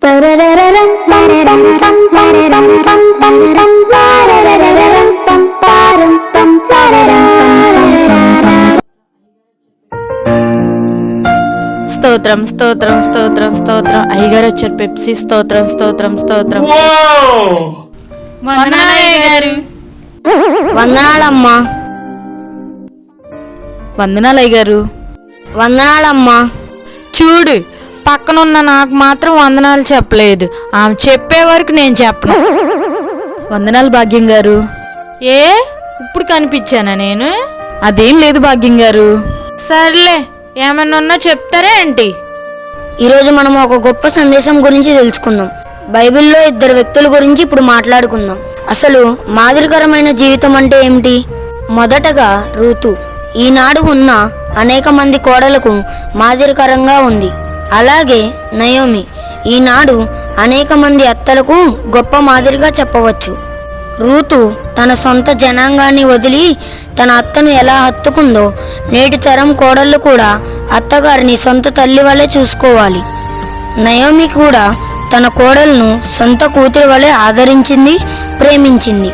స్తోత్రం స్తోత్రం స్తోత్రం స్తోత్రం. అయ్యగారు వచ్చారు. పెప్సీ. స్తోత్రం స్తోత్రం స్తోత్రం. వందనాలు అయ్యగారు. వందనాలమ్మా. వందనాలు అయ్యగారు. వందనాలమ్మా. చూడు, పక్కనున్న నాకు మాత్రం వందనాలు చెప్పలేదు. ఆమె చెప్పే వరకు నేను చెప్పను. వందనాలు భాగ్యం గారు. ఏ ఇప్పుడు కనిపించానా నేను? అదేం లేదు భాగ్యం గారు. సర్లే, ఏమన్నా చెప్తారా ఏంటి? ఈరోజు మనం ఒక గొప్ప సందేశం గురించి తెలుసుకుందాం. బైబిల్లో ఇద్దరు వ్యక్తుల గురించి ఇప్పుడు మాట్లాడుకుందాం. అసలు మాదిరికరమైన జీవితం అంటే ఏమిటి? మొదటగా రూతు. ఈనాడు ఉన్న అనేక మంది కోడలకు మాదిరికరంగా ఉంది. అలాగే నయోమి ఈనాడు అనేక మంది అత్తలకు గొప్ప మాదిరిగా చెప్పవచ్చు. రూతు తన సొంత జనాంగాన్ని వదిలి తన అత్తను ఎలా హత్తుకుందో నేటి తరం కోడళ్ళు కూడా అత్తగారిని సొంత తల్లి వలె చూసుకోవాలి. నయోమి కూడా తన కోడలను సొంత కూతురు వలె ఆదరించింది, ప్రేమించింది.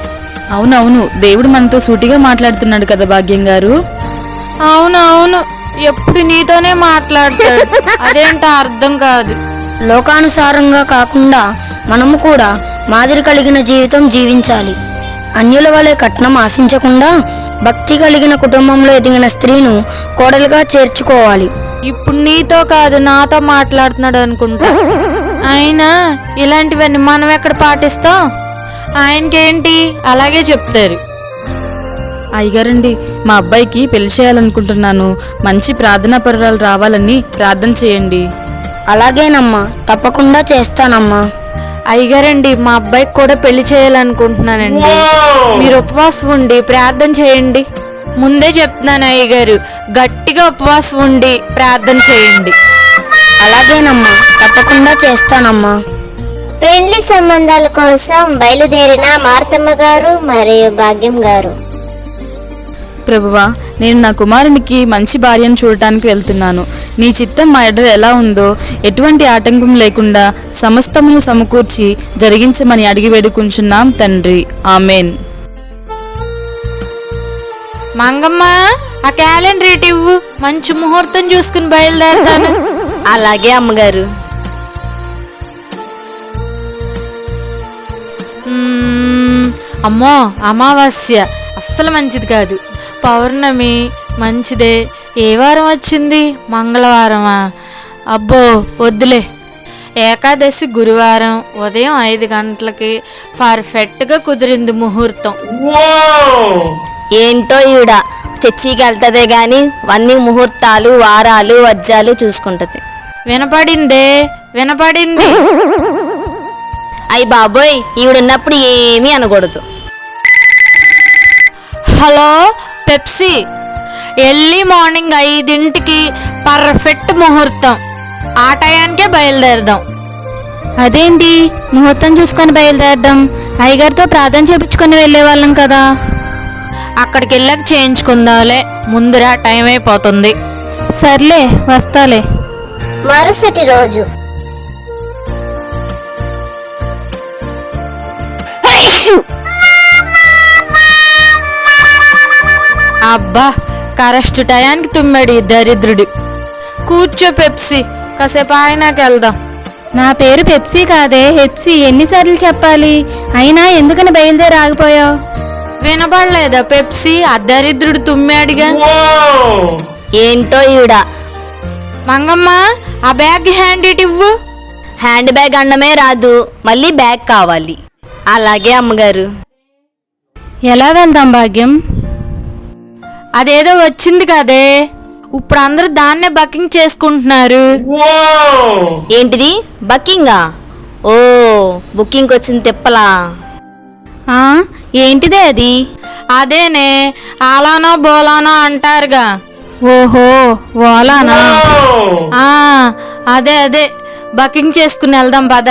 అవునవును, దేవుడు మనతో సూటిగా మాట్లాడుతున్నాడు కదా భాగ్యం గారు. అవునవును, ఎప్పుడు నీతోనే మాట్లాడతాడు. అదేంటో అర్థం కాదు. లోకానుసారంగా కాకుండా మనము కూడా మాదిరి కలిగిన జీవితం జీవించాలి. అన్యుల వలె కట్నం ఆశించకుండా భక్తి కలిగిన కుటుంబంలో ఎదిగిన స్త్రీను కోడలుగా చేర్చుకోవాలి. ఇప్పుడు నీతో కాదు, నాతో మాట్లాడుతున్నాడు అనుకుంటా. అయినా ఇలాంటివన్నీ మనం ఎక్కడ పాటిస్తాం? ఆయనకేంటి అలాగే చెప్తారు. అయ్యగారండి, మా అబ్బాయికి పెళ్లి చేయాలనుకుంటున్నాను. మంచి ప్రార్థనా పరురాలు రావాలని ప్రార్థన చేయండి. అలాగేనమ్మా, తప్పకుండా చేస్తానమ్మా. అయ్యగారండి, మా అబ్బాయికి కూడా పెళ్లి చేయాలనుకుంటున్నానండి. మీరు ఉపవాసం ఉండి ప్రార్థన చేయండి. ముందే చెప్తున్నాను అయ్యగారు, గట్టిగా ఉపవాసం ఉండి ప్రార్థన చేయండి. అలాగేనమ్మా, తప్పకుండా చేస్తానమ్మా. పెండ్లి సంబంధాల కోసం బయలుదేరిన మార్తమ్మ గారు మరియు భాగ్యం గారు. ప్రభువా, నేను నా కుమారునికి మంచి భార్యను చూడటానికి వెళ్తున్నాను. నీ చిత్తం మా ఎడల ఎలా ఉందో ఎటువంటి ఆటంకం లేకుండా సమస్తమును సమకూర్చి జరిగించమని అడిగి వేడుకుంటున్నాం తండ్రి. ఆమెన్. మంగమ్మ, ఆ క్యాలెండర్ రేట్ ఇవ్వు. మంచి ముహూర్తం చూసుకుని బయలుదేరుతాను. అలాగే అమ్మగారు. అమ్మో, అమావాస్య అస్సలు మంచిది కాదు. పౌర్ణమి మంచిదే. ఏ వారం వచ్చింది? మంగళవారమా? అబ్బో వద్దులే. ఏకాదశి గురువారం ఉదయం 5 గంటలకి పర్ఫెక్ట్గా కుదిరింది ముహూర్తం. ఏంటో ఈవిడ చర్చికి వెళ్తదే గాని అన్ని ముహూర్తాలు, వారాలు, వజ్జాలు చూసుకుంటది. వినపడిందే, వినపడింది. అయ్యి బాబోయ్, ఈవిడున్నప్పుడు ఏమీ అనకూడదు. హలో పెప్సీ, ఎర్లీ మార్నింగ్ 5ంటికి పర్ఫెక్ట్ ముహూర్తం. ఆ టయానికే బయలుదేరదాం. అదేంటి ముహూర్తం చూసుకొని బయలుదేరదాం? అయ్యగారితో ప్రార్థన చేపించుకొని వెళ్ళే వాళ్ళం కదా. అక్కడికి వెళ్ళాక చేయించుకుందాంలే, ముందురా టైం అయిపోతుంది. సర్లే, వస్తాలే. మరుసటి రోజు అబ్బా, కరెక్ట్ టయానికి తుమ్మాడు ఈ దరిద్రుడు. కూర్చో పెప్సీ, కాసేపు ఆయనకి వెళ్దాం. నా పేరు పెప్సీ కాదే, హెప్సీ. ఎన్నిసార్లు చెప్పాలి? అయినా ఎందుకని బయలుదేరి ఆగిపోయావు? వినపడలేదా పెప్సీ? ఆ దరిద్రుడు తుమ్మాడుగా. ఏంటో ఈవిడ. మంగమ్మ, ఆ బ్యాగ్ హ్యాండ్ ఇటు ఇవ్వు. హ్యాండ్ బ్యాగ్ అన్నమే రాదు, మళ్ళీ బ్యాగ్ కావాలి. అలాగే అమ్మగారు. ఎలా వెళ్దాం భాగ్యం? అదేదో వచ్చింది కదే, ఇప్పుడు అందరూ దాన్నే బకింగ్ చేసుకుంటున్నారు. ఏంటిది బకింగా? ఓ, బుకింగ్ వచ్చింది తిప్పలా. ఏంటిదే అది? అదేనే, ఆలానో బోలానో అంటారుగా. ఓహో, ఓలానా? అదే అదే, బకింగ్ చేసుకుని వెళ్దాం పద.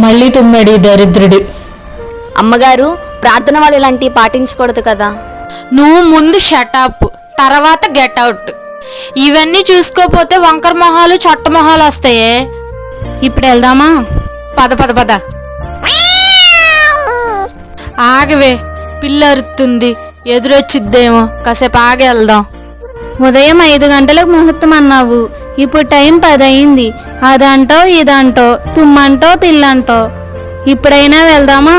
మళ్ళీ తుమ్మాడు ఈ దరిద్రుడు. అమ్మగారు, ప్రార్థన వాళ్ళు ఇలాంటివి పాటించకూడదు కదా. నువ్వు ముందు షటప్, తర్వాత గెట్ అవుట్. ఇవన్నీ చూసుకోపోతే వంకర మొహాలు చొట్ట మొహాలు వస్తాయే. ఇప్పుడు వెళ్దామా? పద పద పద. ఆగవే, పిల్ల అరుతుంది, ఎదురొచ్చిద్దేమో, కాసేపు ఆగి వెళ్దాం. ఉదయం 5 గంటలకు ముహూర్తం అన్నావు, ఇప్పుడు టైం 10 అయింది. అదంటో ఇదంటో, తుమ్మంటో పిల్లంటో. ఇప్పుడైనా వెళ్దామా?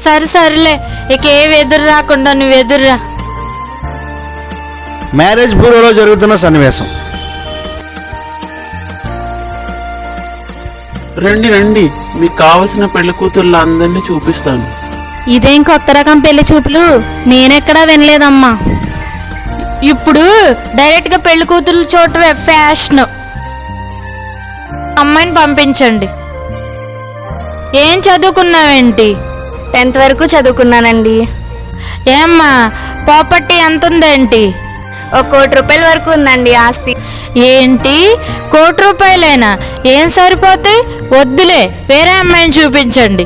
సరేలే, ఇక ఏవి ఎదురు రాకుండా నువ్వు ఎదురురా. మ్యారేజ్ బ్యూరోలో జరుగుతున్న సన్నివేశం. రండి రండి, మీకు కావలసిన పెళ్లి కూతుర్ల అందరినీ చూపిస్తాను. ఇదేం కొత్త రకం పెళ్లి చూపులు, నేనెక్కడా వినలేదమ్మా. ఇప్పుడు డైరెక్ట్ గా పెళ్లి కూతురు చూడటమే ఫ్యాషన్. అమ్మాయిని పంపించండి. ఏం చదువుకున్నావేంటి? 10th వరకు చదువుకున్నానండి. ఏమ్మా, ప్రాపర్టీ ఎంత ఉందేంటి? 1 కోటి రూపాయల వరకు ఉందండి ఆస్తి. ఏంటి, 1 కోటి రూపాయలేనా? ఏం సరిపోతాయి? వద్దులే, వేరే అమ్మాయిని చూపించండి.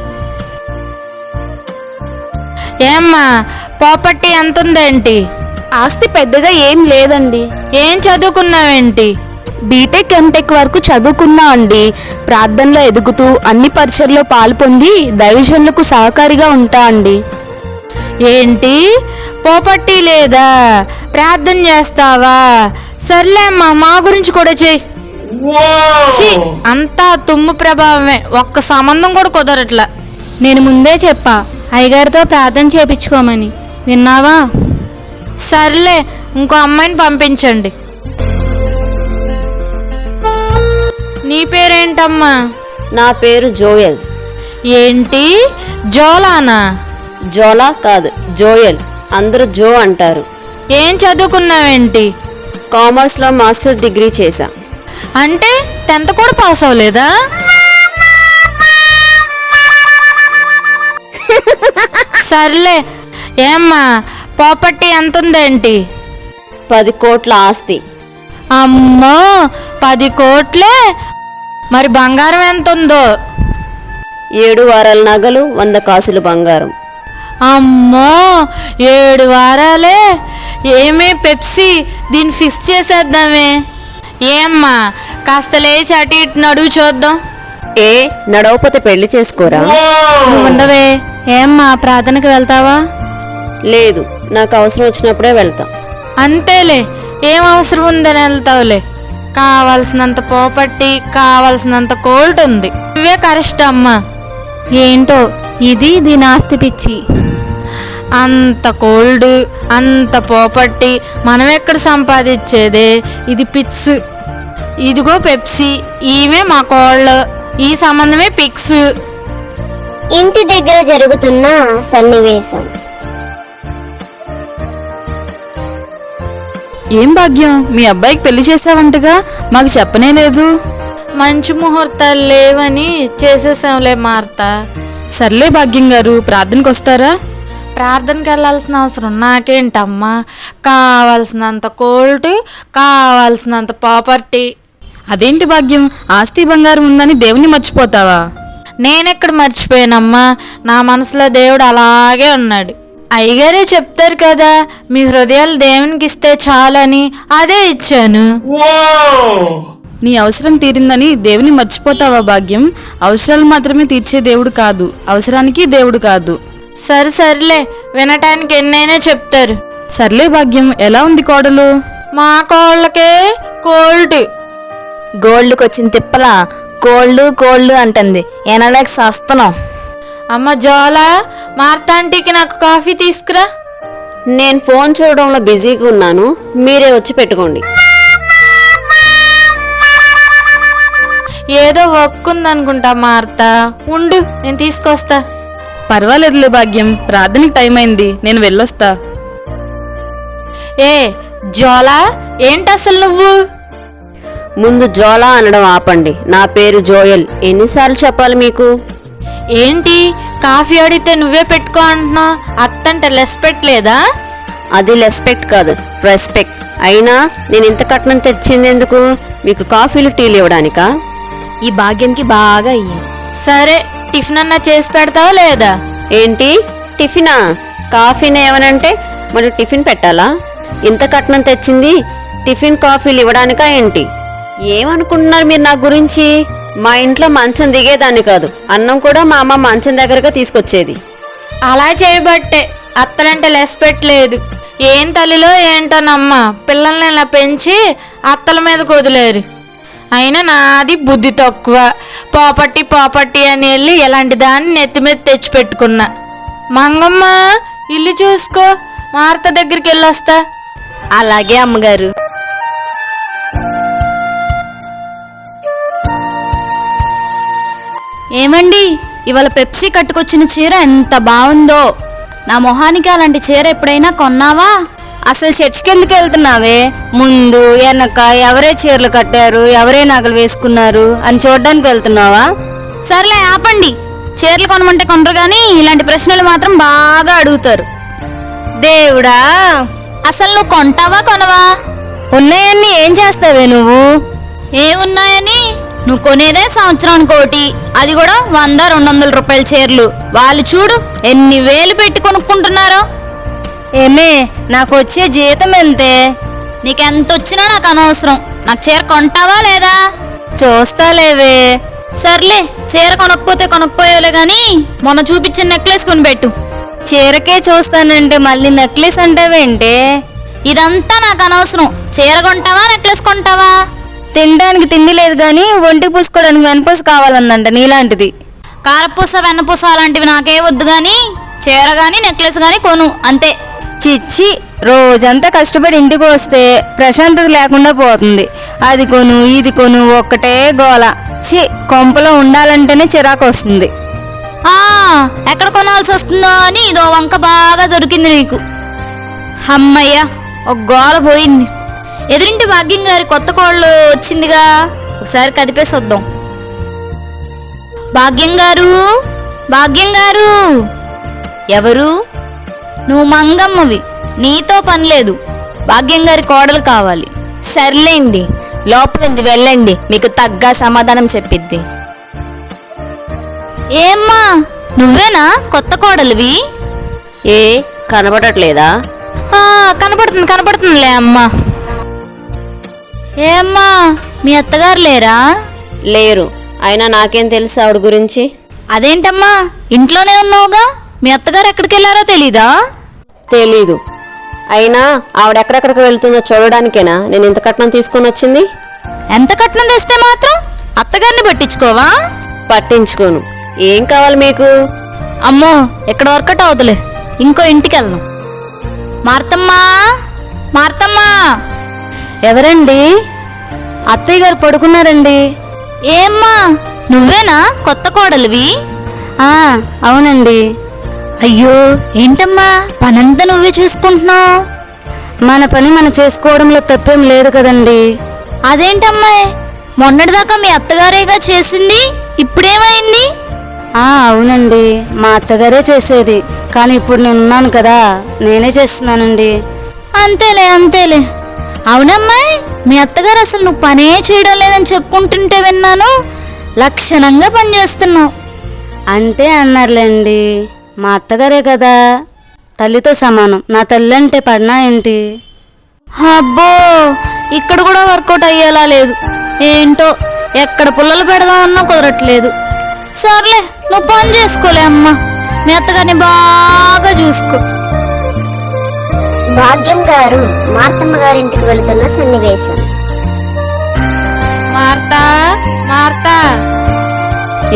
ఏమ్మా, ప్రాపర్టీ ఎంత ఉందేంటి? ఆస్తి పెద్దగా ఏం లేదండి. ఏం చదువుకున్నావేంటి? బీటెక్ ఎంటెక్ వరకు చదువుకున్నా అండి. ప్రార్థనలో ఎదుగుతూ అన్ని పరీక్షల్లో పాలు పొంది దైవజనులకు సహకారిగా ఉంటా అండి. ఏంటి, ప్రాపర్టీ లేదా? ప్రార్థన చేస్తావా? సర్లే అమ్మా, మా గురించి కూడా చెయ్యి. అంతా తుమ్ము ప్రభావమే, ఒక్క సంబంధం కూడా కుదరట్లా. నేను ముందే చెప్పా అయ్యగారితో ప్రార్థన చేపించుకోమని, విన్నావా? సర్లే, ఇంకో అమ్మాయిని పంపించండి. నీ పేరేంటమ్మా? నా పేరు జోయల్. ఏంటి, జోలానా? జోలా కాదు, జోయల్. అందరూ జో అంటారు. ఏం చదువుకున్నావేంటి? కామర్స్లో మాస్టర్స్ డిగ్రీ చేశా. అంటే 10th కూడా పాస్ అవ్వలేదా? సర్లే, ఏమ్మా, ప్రాపర్టీ ఎంత ఉందేంటి? 10 కోట్ల ఆస్తి. అమ్మో, 10 కోట్లే? మరి బంగారం ఎంత ఉందో? 7 వారాల నగలు, 100 కాసులు బంగారం. అమ్మో, 7 వారాలే? ఏమే పెప్సీ, దీన్ని ఫిక్స్ చేసేద్దామే. ఏమ్మా, కాస్త లేచి అటు ఇటు నడువు చూద్దాం. ఏ నడవపోతే పెళ్లి చేసుకోరా? నువ్వు ఉండవే. ఏమ్మా, ప్రార్థనకి వెళ్తావా? లేదు, నాకు అవసరం వచ్చినప్పుడే వెళ్తా. అంతేలే, ఏం అవసరం ఉందని వెళ్తావులే. కావాల్సినంత ప్రాపర్టీ, కావాల్సినంత కోల్ట్ ఉంది. ఇవే కరెక్ట్ అమ్మా. ఏంటో ఇది దీని ఆస్తి పిచ్చి. అంత కోల్డ్, అంత ప్రాపర్టీ మనం ఎక్కడ సంపాదించేదే? ఇది పిక్స్. ఇదిగో పెప్సీ, ఈమె మా కోళ్ళు, ఈ సంబంధమే పిక్స్. ఇంటి దగ్గర జరుగుతున్న సన్నివేశం. ఏం భాగ్యం, మీ అబ్బాయికి పెళ్లి చేసావంటగా, మాకు చెప్పనే లేదు. మంచి ముహూర్తాలు లేవని చేసేసాంలే మార్తా. సర్లే భాగ్యం గారు, ప్రార్థనకు వస్తారా? ప్రార్థనకి వెళ్ళాల్సిన అవసరం నాకేంటమ్మా? కావాల్సినంత కోల్ట్, కావాల్సినంత ప్రాపర్టీ. అదేంటి భాగ్యం, ఆస్తి బంగారం ఉందని దేవుని మర్చిపోతావా? నేనెక్కడ మర్చిపోయానమ్మా, నా మనసులో దేవుడు అలాగే ఉన్నాడు. అయ్యగారే చెప్తారు కదా, మీ హృదయాలు దేవునికి ఇస్తే చాలని, అదే ఇచ్చాను. నీ అవసరం తీరిందని దేవుని మర్చిపోతావా భాగ్యం? అవసరాలు మాత్రమే తీర్చే దేవుడు కాదు, అవసరానికి దేవుడు కాదు. సర్లే, వినటానికి ఎన్నైనా చెప్తారు. సర్లే భాగ్యం, ఎలా ఉంది కోడలు? మా కోళ్ళకే కోల్డ్. గోల్డ్కి వచ్చిన తిప్పలా కోల్డ్ అంటుంది. ఎనలేక సస్తనం. అమ్మ జోలా, మార్తాంటికి నాకు కాఫీ తీసుకురా. నేను ఫోన్ చూడడంలో బిజీగా ఉన్నాను, మీరే వచ్చి పెట్టుకోండి. ఏదో వర్క్ ఉందనుకుంటా మార్తా, ఉండు నేను తీసుకొస్తా. పర్వాలేదులే భాగ్యం, ప్రార్థనకి టైం అయింది, నేను వెళ్ళొస్తా. ఏ జోలా, ఏంటి అసలు నువ్వు? ముందు జోలా అనడం ఆపండి. నా పేరు జోయల్. ఎన్నిసార్లు చెప్పాలి మీకు? ఏంటి, కాఫీ అడిగితే నువ్వే పెట్టుకో అంటున్నా? అత్తంటే రెస్పెక్ట్ లేదా? అది రెస్పెక్ట్ కాదు, రెస్పెక్ట్. అయినా నేను ఇంత కట్నం తెచ్చింది ఎందుకు? మీకు కాఫీలు టీలు ఇవ్వడానికా? ఈ భాగ్యంకి బాగా అయ్యింది. సరే, టిఫిన్ అన్నా చేసి పెడతావా లేదా? ఏంటి టిఫినా? కాఫీని ఏమనంటే మరి టిఫిన్ పెట్టాలా? ఇంత కట్నం తెచ్చింది టిఫిన్ కాఫీలు ఇవ్వడానికా ఏంటి? ఏమనుకుంటున్నారు మీరు నా గురించి? మా ఇంట్లో మంచం దిగేదాన్ని కాదు, అన్నం కూడా మా అమ్మ మంచం దగ్గరగా తీసుకొచ్చేది. అలా చేయబట్టే అత్తలంటే లెస్ పెట్టలేదు. ఏం తల్లిలో ఏంటోనమ్మా, పిల్లల్ని ఇలా పెంచి అత్తల మీద వదిలేరు. అయినా నాది బుద్ధి తక్కువ. పాపట్టి అని వెళ్ళి ఇలాంటి దాన్ని నెత్తి మీద తెచ్చిపెట్టుకున్నా. మంగమ్మ, ఇల్లు చూసుకో, మార్త దగ్గరికి వెళ్ళొస్తా. అలాగే అమ్మగారు. ఏమండి, ఇవాళ పెప్సీ కట్టుకొచ్చిన చీర ఎంత బాగుందో. నా మొహానికి అలాంటి చీర ఎప్పుడైనా కొన్నావా? అసలు చర్చికి ఎందుకు వెళ్తున్నావే? ముందు వెనక ఎవరే చీరలు కట్టారు, ఎవరే నగలు వేసుకున్నారు అని చూడడానికి వెళ్తున్నావా? సర్లే ఆపండి. చీరలు కొనమంటే కొనరు కానీ ఇలాంటి ప్రశ్నలు మాత్రం బాగా అడుగుతారు. దేవుడా, అసలు నువ్వు కొంటావా కొనవా? ఉన్నాయన్నీ ఏం చేస్తావే నువ్వు? ఏమున్నాయని? నువ్వు కొనేదే సంవత్సరానికి ఒకటి, అది కూడా 100-200 రూపాయల చీరలు. వాళ్ళు చూడు ఎన్ని వేలు పెట్టి కొనుక్కుంటున్నారో. ఏమే, నాకు వచ్చే జీతం ఎంతే? నీకెంత వచ్చినా నాకు అనవసరం. నాకు చీర కొంటావా లేదా? చూస్తాలేవే. సర్లే, చీర కొనకపోతే కొనకపోయేలే గాని మొన్న చూపించిన నెక్లెస్ కొనిపెట్టు. చీరకే చూస్తానంటే మళ్ళీ నెక్లెస్ అంటావేంటే? ఇదంతా నాకు అనవసరం. చీర కొంటావా నెక్లెస్ కొంటావా? తినడానికి తిండి లేదు గాని ఒంటికి పూసుకోవడానికి వెనపూస కావాలందంట నీలాంటిది. కారపూస వెన్నపూస అలాంటివి నాకే వద్దు గాని చీర గాని నెక్లెస్ గాని కొను, అంతే. చిచ్చి, రోజంతా కష్టపడి ఇంటికి వస్తే ప్రశాంతత లేకుండా పోతుంది. అది కొను ఇది కొను ఒక్కటే గోల. చి, కొంపలో ఉండాలంటేనే చిరాకు వస్తుంది. ఆ ఎక్కడ కొనాల్సి వస్తుందో అని ఇదో వంక బాగా దొరికింది నీకు. అమ్మయ్య, ఒక గోల పోయింది. ఎదురింటి భాగ్యం గారి కొత్త కోళ్ళు వచ్చిందిగా, ఒకసారి కదిపేసి వద్దాం. భాగ్యం గారు, భాగ్యం గారు. ఎవరు? నువ్వు మంగమ్మవి, నీతో పని లేదు. భాగ్యం గారి కోడలు కావాలి. సర్లేండి, లోపలింది వెళ్ళండి, మీకు తగ్గ సమాధానం చెప్పిద్ది. ఏమ్మా, నువ్వేనా కొత్త కోడలివి? ఏ కనబడట్లేదా? కనపడుతుందిలే అమ్మా. ఏమ్మా, మీ అత్తగారు లేరా? లేరు. అయినా నాకేం తెలుసు ఆవిడ గురించి? అదేంటమ్మా, ఇంట్లోనే ఉన్నావుగా, మీ అత్తగారు ఎక్కడికి వెళ్ళారో తెలీదా? తెలీదు. అయినా ఆవిడ ఎక్కడెక్కడికి వెళ్తుందో చూడడానికేనా నేను ఇంత కట్నం తీసుకొని వచ్చింది? ఎంత కట్నం తెస్తే మాత్రం అత్తగారిని పట్టించుకోవా? పట్టించుకోను. ఏం కావాలి మీకు? అమ్మో, ఎక్కడ వర్కౌట్ అవుతులే, ఇంకో ఇంటికి వెళ్ళను. మార్తమ్మా, మార్తమ్మా. ఎవరండి? అత్తయ్య గారు పడుకున్నారండి. ఏమ్మా, నువ్వేనా కొత్త కోడలివి? అవునండి. అయ్యో, ఏంటమ్మా పనంతా నువ్వే చూసుకుంటున్నావు? మన పని మనం చేసుకోవడంలో తప్పేం లేదు కదండి. అదేంటమ్మాయి, మొన్నటిదాకా మీ అత్తగారేగా చేసింది, ఇప్పుడేమైంది? అవునండి, మా అత్తగారే చేసేది, కానీ ఇప్పుడు నేనున్నాను కదా, నేనే చేస్తున్నానండి. అంతేలే. అవునమ్మాయి, మీ అత్తగారు అసలు నువ్వు పనే చేయడం లేదని చెప్పుకుంటుంటే విన్నాను. లక్షణంగా పనిచేస్తున్నావు. అంటే అన్నారులేండి, మా అత్తగారే కదా తల్లితో సమానం. నా తల్లి అంటే పడినా ఏంటి? అబ్బో, ఇక్కడ కూడా వర్కౌట్ అయ్యేలా లేదు. ఏంటో, ఎక్కడ పుల్లలు పెడదామన్నా కుదరట్లేదు. సర్లే, నువ్వు పని చేసుకోలే అమ్మా, మీ అత్తగారిని బాగా చూసుకో. భాగ్యం గారు మార్తమ్మ గారింటికి వెళుతున్న సన్నివేశం. Martha, Martha.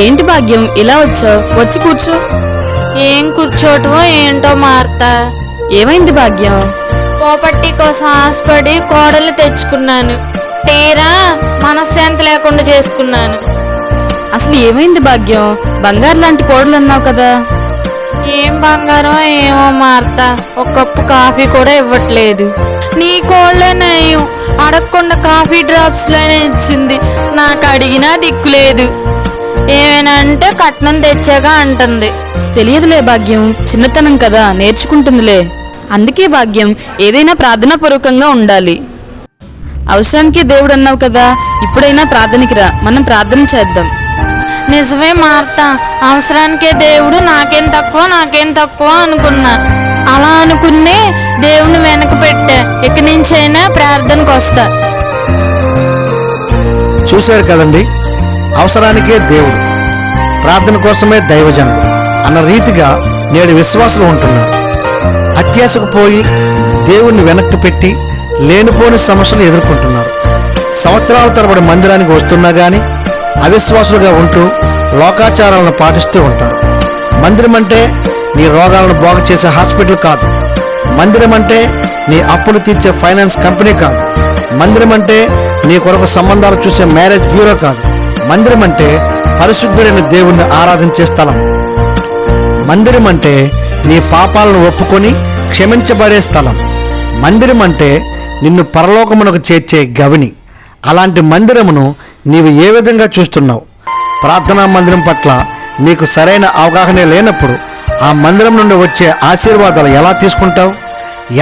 ఏంటి భాగ్యం, ఇలా వచ్చావు? వచ్చి కూర్చో. ఏం కూర్చోటమో ఏంటో మార్తా. ఏమైంది భాగ్యం? పోపట్టి కోసం ఆశపడి కోడలు తెచ్చుకున్నాను, తీరా మనశ్శాంతి లేకుండా చేసుకున్నాను. అసలు ఏమైంది భాగ్యం? బంగారు లాంటి కోడలు అన్నావు కదా. ఏం బంగారం ఏమో మార్తా, ఒక కప్పు కాఫీ కూడా ఇవ్వట్లేదు. నీ కోళ్ళే నయం, అడగకుండా కాఫీ డ్రాప్స్ లోనే ఇచ్చింది. నాకు అడిగినా దిక్కులేదు. ఏమైనా అంటే కట్నం తెచ్చాగా అంటుంది. తెలియదులే భాగ్యం, చిన్నతనం కదా, నేర్చుకుంటుందిలే. అందుకే భాగ్యం, ఏదైనా ప్రార్థనాపూర్వకంగా ఉండాలి. అవసరానికే దేవుడు అన్నావు కదా, ఇప్పుడైనా ప్రార్థనకి రా, మనం ప్రార్థన చేద్దాం. నిజమే మార్తా, అవసరానికే దేవుడు, నాకేం తక్కువ అనుకున్నా. అలా అనుకునే దేవుని వెనక పెట్టా. ఇక నుంచైనా ప్రార్థనకు వస్తా. చూశారు కదండి, అవసరానికే దేవుడు, ప్రార్థన కోసమే దైవజనుడు అన్న రీతిగా నేడు విశ్వాసులు ఉంటున్నారు. అత్యాశకు పోయి దేవుణ్ణి వెనక్కి పెట్టి లేనిపోని సమస్యలు ఎదుర్కొంటున్నారు. సంవత్సరాల తరబడి మందిరానికి వస్తున్నా కానీ అవిశ్వాసులుగా ఉంటూ లోకాచారాలను పాటిస్తూ ఉంటారు. మందిరం అంటే నీ రోగాలను బాగు చేసే హాస్పిటల్ కాదు. మందిరం అంటే నీ అప్పులు తీర్చే ఫైనాన్స్ కంపెనీ కాదు. మందిరం అంటే నీ కొరకు సంబంధాలు చూసే మ్యారేజ్ బ్యూరో కాదు. మందిరం అంటే పరిశుద్ధుడైన దేవుణ్ణి ఆరాధించే స్థలం. మందిరం అంటే నీ పాపాలను ఒప్పుకొని క్షమించబడే స్థలం. మందిరం అంటే నిన్ను పరలోకమునకు చేర్చే గవిని. అలాంటి మందిరమును నీవు ఏ విధంగా చూస్తున్నావు? ప్రార్థనా మందిరం పట్ల నీకు సరైన అవగాహన లేనప్పుడు ఆ మందిరం నుండి వచ్చే ఆశీర్వాదాలు ఎలా తీసుకుంటావు,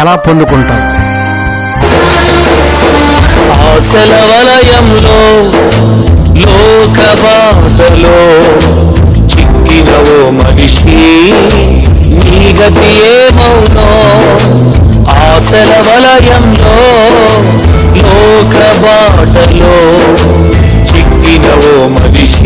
ఎలా పొందుకుంటావు? ఆశల వలయంలో లోక బాటలో చిక్కినవో మనిషి, నీ గతి ఏమవునో? ఆశల వలయంలో